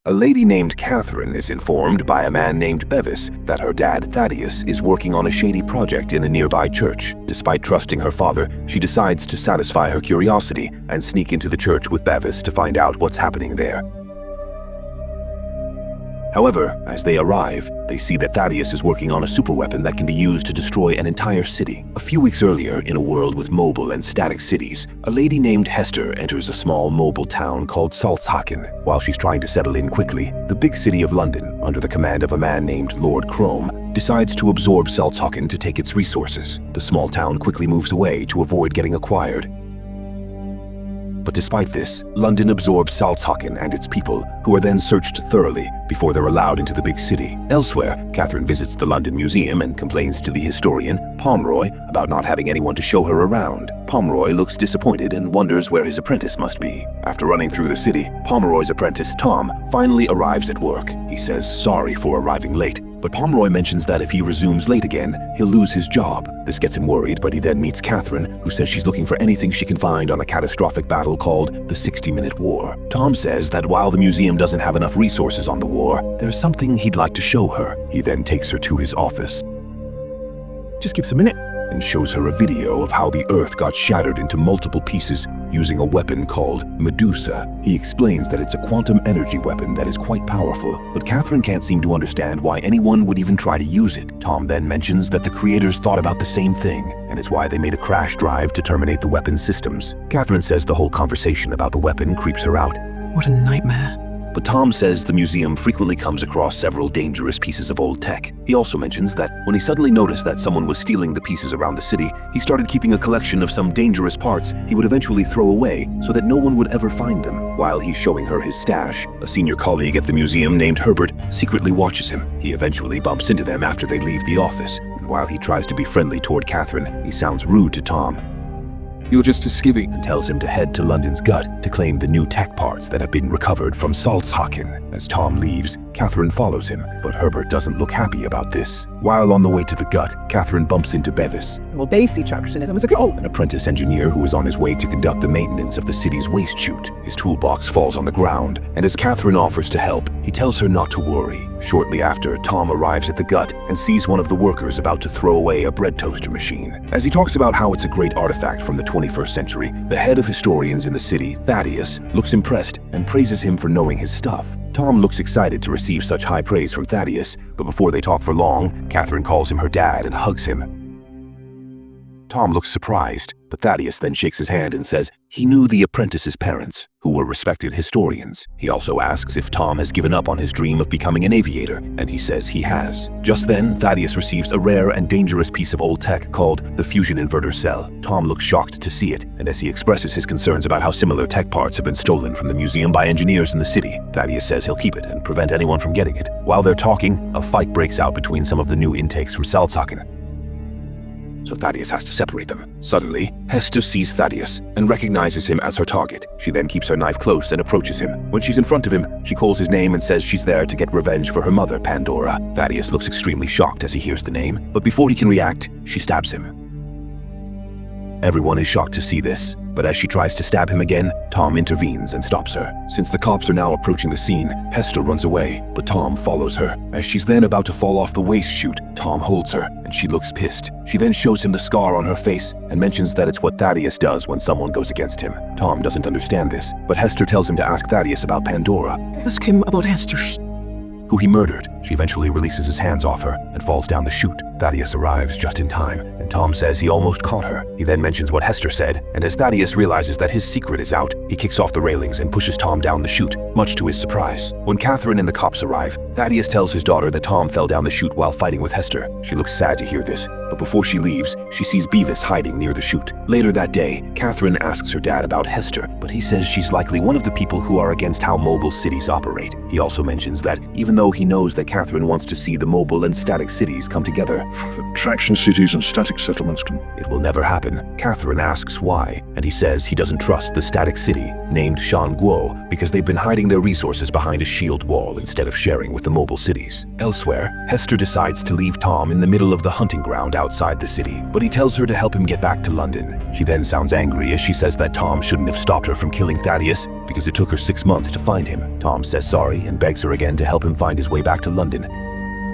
A lady named Catherine is informed by a man named Bevis that her dad, Thaddeus, is working on a shady project in a nearby church. Despite trusting her father, she decides to satisfy her curiosity and sneak into the church with Bevis to find out what's happening there. However, as they arrive, they see that Thaddeus is working on a superweapon that can be used to destroy an entire city. A few weeks earlier, in a world with mobile and static cities, a lady named Hester enters a small mobile town called Saltzhaken. While she's trying to settle in quickly, the big city of London, under the command of a man named Lord Crome, decides to absorb Saltzhaken to take its resources. The small town quickly moves away to avoid getting acquired. But despite this, London absorbs Saltzhaken and its people, who are then searched thoroughly before they're allowed into the big city. Elsewhere, Catherine visits the London Museum and complains to the historian, Pomeroy, about not having anyone to show her around. Pomeroy looks disappointed and wonders where his apprentice must be. After running through the city, Pomeroy's apprentice, Tom, finally arrives at work. He says sorry for arriving late, but Pomeroy mentions that if he resumes late again, he'll lose his job. This gets him worried, but he then meets Catherine, who says she's looking for anything she can find on a catastrophic battle called the 60-Minute War. Tom says that while the museum doesn't have enough resources on the war, there's something he'd like to show her. He then takes her to his office. Just give us a minute. And shows her a video of how the Earth got shattered into multiple pieces using a weapon called Medusa. He explains that it's a quantum energy weapon that is quite powerful, but Catherine can't seem to understand why anyone would even try to use it. Tom then mentions that the creators thought about the same thing, and it's why they made a crash drive to terminate the weapon's systems. Catherine says the whole conversation about the weapon creeps her out. What a nightmare. But Tom says the museum frequently comes across several dangerous pieces of old tech. He also mentions that when he suddenly noticed that someone was stealing the pieces around the city, he started keeping a collection of some dangerous parts he would eventually throw away so that no one would ever find them. While he's showing her his stash, a senior colleague at the museum named Herbert secretly watches him. He eventually bumps into them after they leave the office, and while he tries to be friendly toward Catherine, he sounds rude to Tom. You're just as giving, and tells him to head to London's gut to claim the new tech parts that have been recovered from Saltzhaken. As Tom leaves, Catherine follows him, but Herbert doesn't look happy about this. While on the way to the gut, Catherine bumps into Bevis, an apprentice engineer who is on his way to conduct the maintenance of the city's waste chute. His toolbox falls on the ground, and as Catherine offers to help, he tells her not to worry. Shortly after, Tom arrives at the gut and sees one of the workers about to throw away a bread toaster machine. As he talks about how it's a great artifact from the 21st century, the head of historians in the city, Thaddeus, looks impressed and praises him for knowing his stuff. Tom looks excited to receive such high praise from Thaddeus, but before they talk for long, Catherine calls him her dad and hugs him. Tom looks surprised, but Thaddeus then shakes his hand and says he knew the apprentice's parents, who were respected historians. He also asks if Tom has given up on his dream of becoming an aviator, and he says he has. Just then, Thaddeus receives a rare and dangerous piece of old tech called the fusion inverter cell. Tom looks shocked to see it, and as he expresses his concerns about how similar tech parts have been stolen from the museum by engineers in the city, Thaddeus says he'll keep it and prevent anyone from getting it. While they're talking, a fight breaks out between some of the new intakes from Saltzhaken, so Thaddeus has to separate them. Suddenly, Hester sees Thaddeus and recognizes him as her target. She then keeps her knife close and approaches him. When she's in front of him, she calls his name and says she's there to get revenge for her mother, Pandora. Thaddeus looks extremely shocked as he hears the name, but before he can react, she stabs him. Everyone is shocked to see this, but as she tries to stab him again, Tom intervenes and stops her. Since the cops are now approaching the scene, Hester runs away, but Tom follows her. As she's then about to fall off the waste chute, Tom holds her, and she looks pissed. She then shows him the scar on her face and mentions that it's what Thaddeus does when someone goes against him. Tom doesn't understand this, but Hester tells him to ask Thaddeus about Pandora, Ask him about Hester, who he murdered. She eventually releases his hands off her and falls down the chute. Thaddeus arrives just in time, and Tom says he almost caught her. He then mentions what Hester said, and as Thaddeus realizes that his secret is out, he kicks off the railings and pushes Tom down the chute, much to his surprise. When Catherine and the cops arrive, Thaddeus tells his daughter that Tom fell down the chute while fighting with Hester. She looks sad to hear this, but before she leaves, she sees Bevis hiding near the chute. Later that day, Catherine asks her dad about Hester, but he says she's likely one of the people who are against how mobile cities operate. He also mentions that even though he knows that Catherine wants to see the mobile and static cities come together, the traction cities and static static settlements can... It will never happen. Catherine asks why, and he says he doesn't trust the static city, named Shanguo, because they've been hiding their resources behind a shield wall instead of sharing with the mobile cities. Elsewhere, Hester decides to leave Tom in the middle of the hunting ground outside the city, but he tells her to help him get back to London. She then sounds angry as she says that Tom shouldn't have stopped her from killing Thaddeus because it took her 6 months to find him. Tom says sorry and begs her again to help him find his way back to London,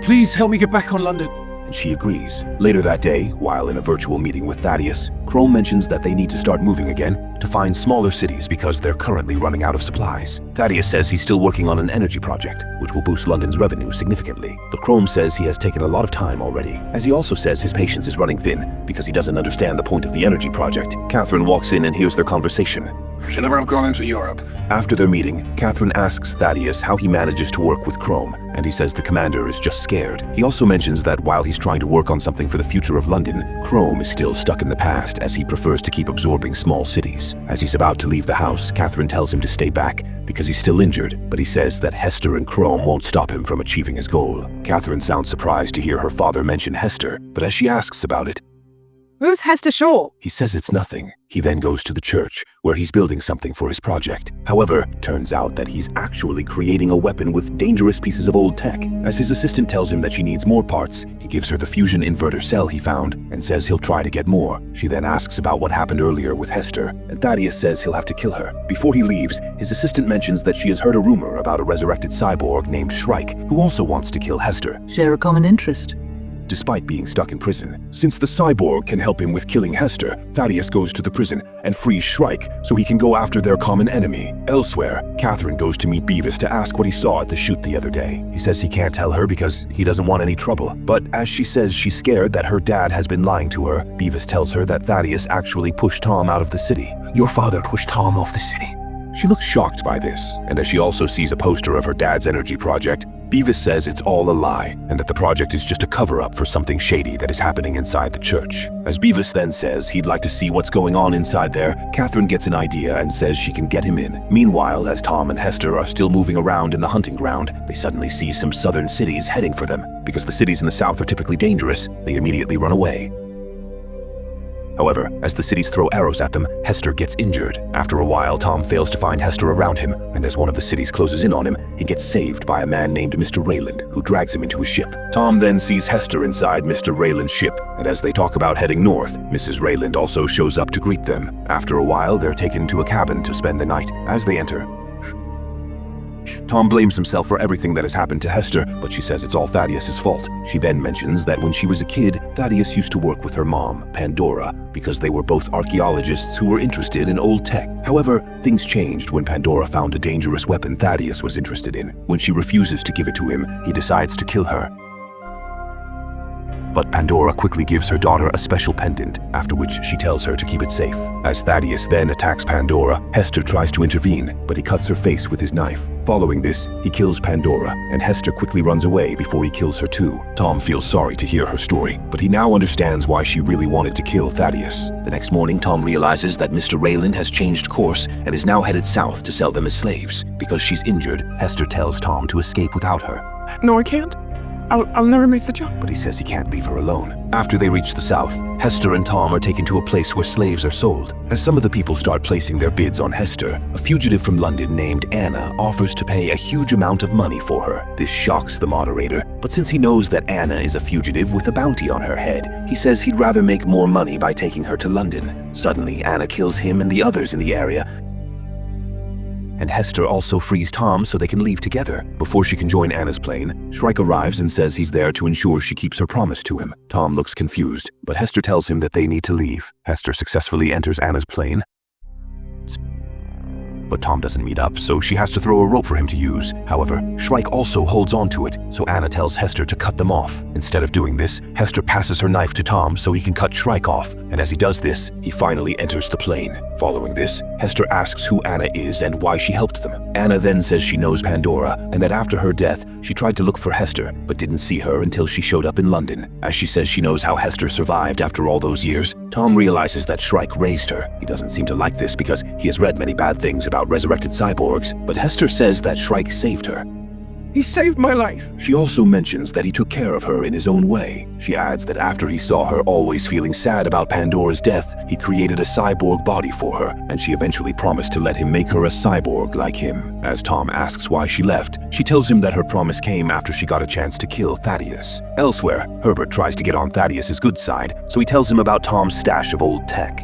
Please help me get back on London. and she agrees. Later that day, while in a virtual meeting with Thaddeus, Chrome mentions that they need to start moving again to find smaller cities because they're currently running out of supplies. Thaddeus says he's still working on an energy project, which will boost London's revenue significantly. But Chrome says he has taken a lot of time already, as he also says his patience is running thin because he doesn't understand the point of the energy project. Catherine walks in and hears their conversation. Should never have gone into Europe. After their meeting, Catherine asks Thaddeus how he manages to work with Chrome, and he says the commander is just scared. He also mentions that while he's trying to work on something for the future of London, Chrome is still stuck in the past as he prefers to keep absorbing small cities. As he's about to leave the house, Catherine tells him to stay back because he's still injured, but he says that Hester and Chrome won't stop him from achieving his goal. Catherine sounds surprised to hear her father mention Hester, but as she asks about it, Who's Hester Shaw? he says it's nothing. He then goes to the church, where he's building something for his project. However, turns out that he's actually creating a weapon with dangerous pieces of old tech. As his assistant tells him that she needs more parts, he gives her the fusion inverter cell he found and says he'll try to get more. She then asks about what happened earlier with Hester, and Thaddeus says he'll have to kill her. Before he leaves, his assistant mentions that she has heard a rumor about a resurrected cyborg named Shrike, who also wants to kill Hester, Share a common interest. despite being stuck in prison. Since the cyborg can help him with killing Hester, Thaddeus goes to the prison and frees Shrike so he can go after their common enemy. Elsewhere, Catherine goes to meet Beavis to ask what he saw at the shoot the other day. He says he can't tell her because he doesn't want any trouble. But as she says she's scared that her dad has been lying to her, Beavis tells her that Thaddeus actually pushed Tom out of the city. Your father pushed Tom off the city. She looks shocked by this, and as she also sees a poster of her dad's energy project, Beavis says it's all a lie, and that the project is just a cover-up for something shady that is happening inside the church. As Beavis then says he'd like to see what's going on inside there, Catherine gets an idea and says she can get him in. Meanwhile, as Tom and Hester are still moving around in the hunting ground, they suddenly see some southern cities heading for them. Because the cities in the south are typically dangerous, they immediately run away. However, as the cities throw arrows at them, Hester gets injured. After a while, Tom fails to find Hester around him, and as one of the cities closes in on him, he gets saved by a man named Mr. Rayland, who drags him into his ship. Tom then sees Hester inside Mr. Rayland's ship, and as they talk about heading north, Mrs. Rayland also shows up to greet them. After a while, they're taken to a cabin to spend the night. As they enter, Tom blames himself for everything that has happened to Hester, but she says it's all Thaddeus' fault. She then mentions that when she was a kid, Thaddeus used to work with her mom, Pandora, because they were both archaeologists who were interested in old tech. However, things changed when Pandora found a dangerous weapon Thaddeus was interested in. When she refuses to give it to him, he decides to kill her. But Pandora quickly gives her daughter a special pendant, after which she tells her to keep it safe. As Thaddeus then attacks Pandora, Hester tries to intervene, but he cuts her face with his knife. Following this, he kills Pandora, and Hester quickly runs away before he kills her too. Tom feels sorry to hear her story, but he now understands why she really wanted to kill Thaddeus. The next morning, Tom realizes that Mr. Rayland has changed course and is now headed south to sell them as slaves. Because she's injured, Hester tells Tom to escape without her. No, I can't. I'll never make the jump. But he says he can't leave her alone. After they reach the south, Hester and Tom are taken to a place where slaves are sold. As some of the people start placing their bids on Hester, a fugitive from London named Anna offers to pay a huge amount of money for her. This shocks the moderator, but since he knows that Anna is a fugitive with a bounty on her head, he says he'd rather make more money by taking her to London. Suddenly, Anna kills him and the others in the area, and Hester also frees Tom so they can leave together. Before she can join Anna's plane, Shrike arrives and says he's there to ensure she keeps her promise to him. Tom looks confused, but Hester tells him that they need to leave. Hester successfully enters Anna's plane, but Tom doesn't meet up, so she has to throw a rope for him to use. However, Shrike also holds on to it, so Anna tells Hester to cut them off. Instead of doing this, Hester passes her knife to Tom so he can cut Shrike off, and as he does this, he finally enters the plane. Following this, Hester asks who Anna is and why she helped them. Anna then says she knows Pandora, and that after her death, she tried to look for Hester, but didn't see her until she showed up in London. As she says she knows how Hester survived after all those years, Tom realizes that Shrike raised her. He doesn't seem to like this because he has read many bad things about resurrected cyborgs, but Hester says that Shrike saved her. He saved my life. She also mentions that he took care of her in his own way. She adds that after he saw her always feeling sad about Pandora's death, he created a cyborg body for her, and she eventually promised to let him make her a cyborg like him. As Tom asks why she left, she tells him that her promise came after she got a chance to kill Thaddeus. Elsewhere, Herbert tries to get on Thaddeus's good side, so he tells him about Tom's stash of old tech.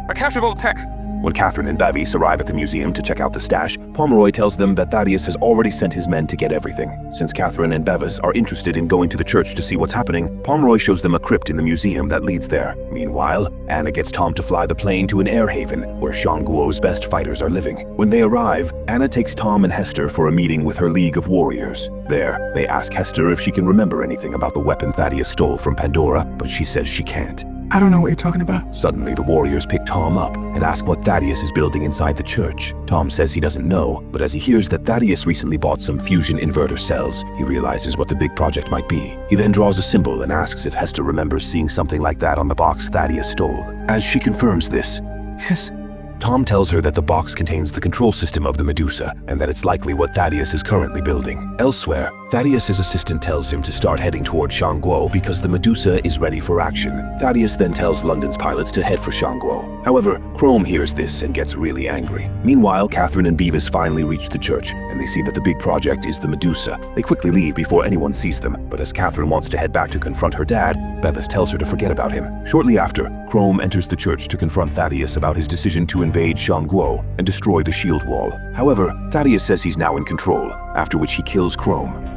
A cache of old tech. When Catherine and Bevis arrive at the museum to check out the stash, Pomeroy tells them that Thaddeus has already sent his men to get everything. Since Catherine and Bevis are interested in going to the church to see what's happening, Pomeroy shows them a crypt in the museum that leads there. Meanwhile, Anna gets Tom to fly the plane to an air haven where Shang-Guo's best fighters are living. When they arrive, Anna takes Tom and Hester for a meeting with her League of Warriors. There, they ask Hester if she can remember anything about the weapon Thaddeus stole from Pandora, but she says she can't. I don't know what you're talking about. Suddenly, the warriors pick Tom up and ask what Thaddeus is building inside the church. Tom says he doesn't know, but as he hears that Thaddeus recently bought some fusion inverter cells, he realizes what the big project might be. He then draws a symbol and asks if Hester remembers seeing something like that on the box Thaddeus stole. As she confirms this, Yes. Tom tells her that the box contains the control system of the Medusa, and that it's likely what Thaddeus is currently building. Elsewhere, Thaddeus' assistant tells him to start heading toward Shang-Guo because the Medusa is ready for action. Thaddeus then tells London's pilots to head for Shang-Guo. However, Chrome hears this and gets really angry. Meanwhile, Catherine and Bevis finally reach the church, and they see that the big project is the Medusa. They quickly leave before anyone sees them, but as Catherine wants to head back to confront her dad, Bevis tells her to forget about him. Shortly after, Chrome enters the church to confront Thaddeus about his decision to invade Shang-Guo and destroy the shield wall. However, Thaddeus says he's now in control, after which he kills Chrome.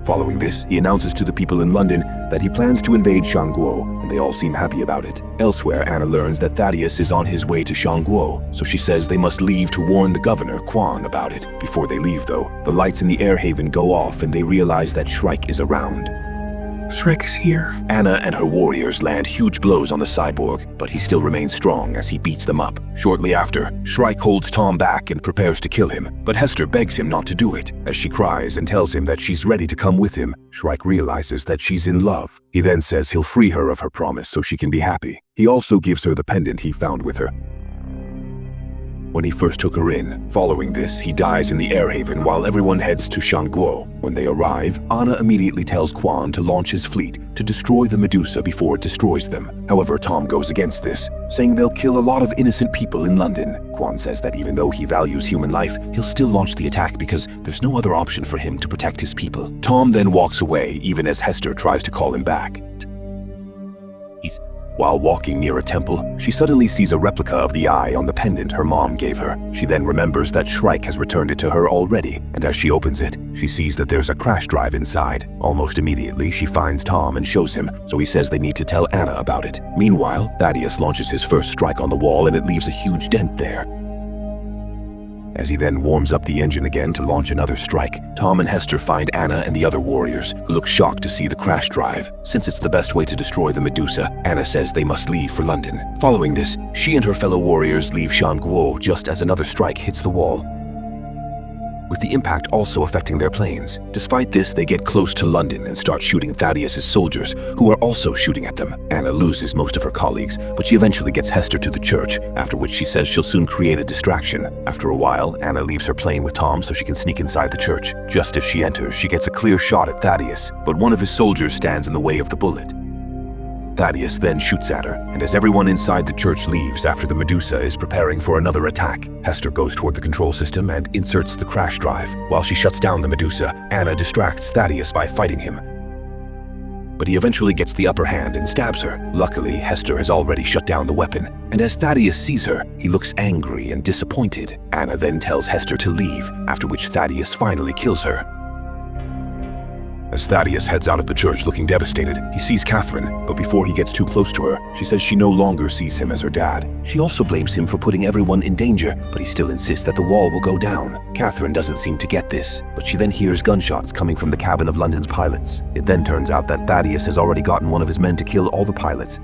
Following this, he announces to the people in London that he plans to invade Shang-Guo, and they all seem happy about it. Elsewhere, Anna learns that Thaddeus is on his way to Shang-Guo, so she says they must leave to warn the governor, Quan, about it. Before they leave, though, the lights in the air haven go off and they realize that Shrike is around. Shrek is here. Anna and her warriors land huge blows on the cyborg, but he still remains strong as he beats them up. Shortly after, Shrike holds Tom back and prepares to kill him, but Hester begs him not to do it. As she cries and tells him that she's ready to come with him, Shrike realizes that she's in love. He then says he'll free her of her promise so she can be happy. He also gives her the pendant he found with her when he first took her in. Following this, he dies in the air haven while everyone heads to Shang-Guo. When they arrive, Anna immediately tells Quan to launch his fleet to destroy the Medusa before it destroys them. However, Tom goes against this, saying they'll kill a lot of innocent people in London. Quan says that even though he values human life, he'll still launch the attack because there's no other option for him to protect his people. Tom then walks away, even as Hester tries to call him back. While walking near a temple, she suddenly sees a replica of the eye on the pendant her mom gave her. She then remembers that Shrike has returned it to her already, and as she opens it, she sees that there's a crash drive inside. Almost immediately, she finds Tom and shows him, so he says they need to tell Anna about it. Meanwhile, Thaddeus launches his first strike on the wall and it leaves a huge dent there. As he then warms up the engine again to launch another strike, Tom and Hester find Anna and the other warriors, who look shocked to see the crash drive. Since it's the best way to destroy the Medusa, Anna says they must leave for London. Following this, she and her fellow warriors leave Shang-Guo just as another strike hits the wall, with the impact also affecting their planes. Despite this, they get close to London and start shooting Thaddeus' soldiers, who are also shooting at them. Anna loses most of her colleagues, but she eventually gets Hester to the church, after which she says she'll soon create a distraction. After a while, Anna leaves her plane with Tom so she can sneak inside the church. Just as she enters, she gets a clear shot at Thaddeus, but one of his soldiers stands in the way of the bullet. Thaddeus then shoots at her, and as everyone inside the church leaves after the Medusa is preparing for another attack, Hester goes toward the control system and inserts the crash drive. While she shuts down the Medusa, Anna distracts Thaddeus by fighting him, but he eventually gets the upper hand and stabs her. Luckily, Hester has already shut down the weapon, and as Thaddeus sees her, he looks angry and disappointed. Anna then tells Hester to leave, after which Thaddeus finally kills her. As Thaddeus heads out of the church looking devastated, he sees Catherine, but before he gets too close to her, she says she no longer sees him as her dad. She also blames him for putting everyone in danger, but he still insists that the wall will go down. Catherine doesn't seem to get this, but she then hears gunshots coming from the cabin of London's pilots. It then turns out that Thaddeus has already gotten one of his men to kill all the pilots,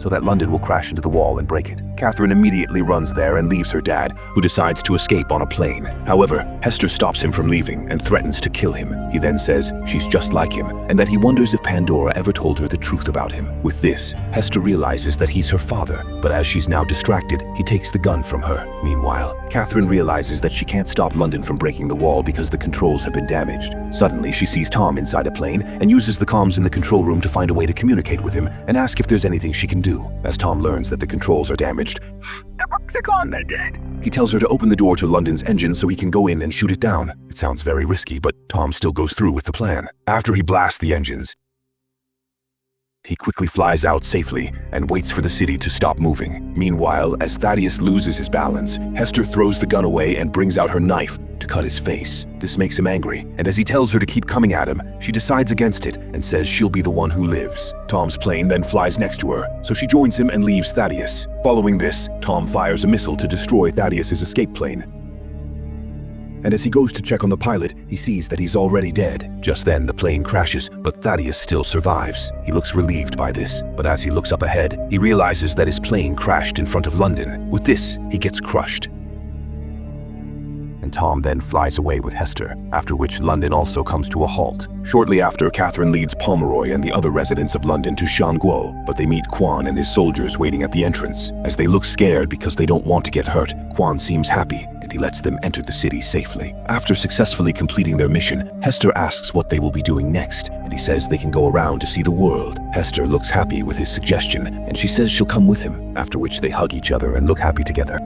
so that London will crash into the wall and break it. Catherine immediately runs there and leaves her dad, who decides to escape on a plane. However, Hester stops him from leaving and threatens to kill him. He then says she's just like him and that he wonders if Pandora ever told her the truth about him. With this, Hester realizes that he's her father, but as she's now distracted, he takes the gun from her. Meanwhile, Catherine realizes that she can't stop London from breaking the wall because the controls have been damaged. Suddenly, she sees Tom inside a plane and uses the comms in the control room to find a way to communicate with him and ask if there's anything she can do. As Tom learns that the controls are damaged, They're gone, they're dead. he tells her to open the door to London's engine so he can go in and shoot it down. It sounds very risky, but Tom still goes through with the plan. After he blasts the engines, he quickly flies out safely and waits for the city to stop moving. Meanwhile, as Thaddeus loses his balance, Hester throws the gun away and brings out her knife to cut his face. This makes him angry, and as he tells her to keep coming at him, she decides against it and says she'll be the one who lives. Tom's plane then flies next to her, so she joins him and leaves Thaddeus. Following this, Tom fires a missile to destroy Thaddeus's escape plane. And as he goes to check on the pilot, he sees that he's already dead. Just then, the plane crashes, but Thaddeus still survives. He looks relieved by this, but as he looks up ahead, he realizes that his plane crashed in front of London. With this, he gets crushed. And Tom then flies away with Hester, after which London also comes to a halt. Shortly after, Catherine leads Pomeroy and the other residents of London to Shanguo, but they meet Quan and his soldiers waiting at the entrance. As they look scared because they don't want to get hurt, Quan seems happy, and he lets them enter the city safely. After successfully completing their mission, Hester asks what they will be doing next, and he says they can go around to see the world. Hester looks happy with his suggestion, and she says she'll come with him, after which they hug each other and look happy together.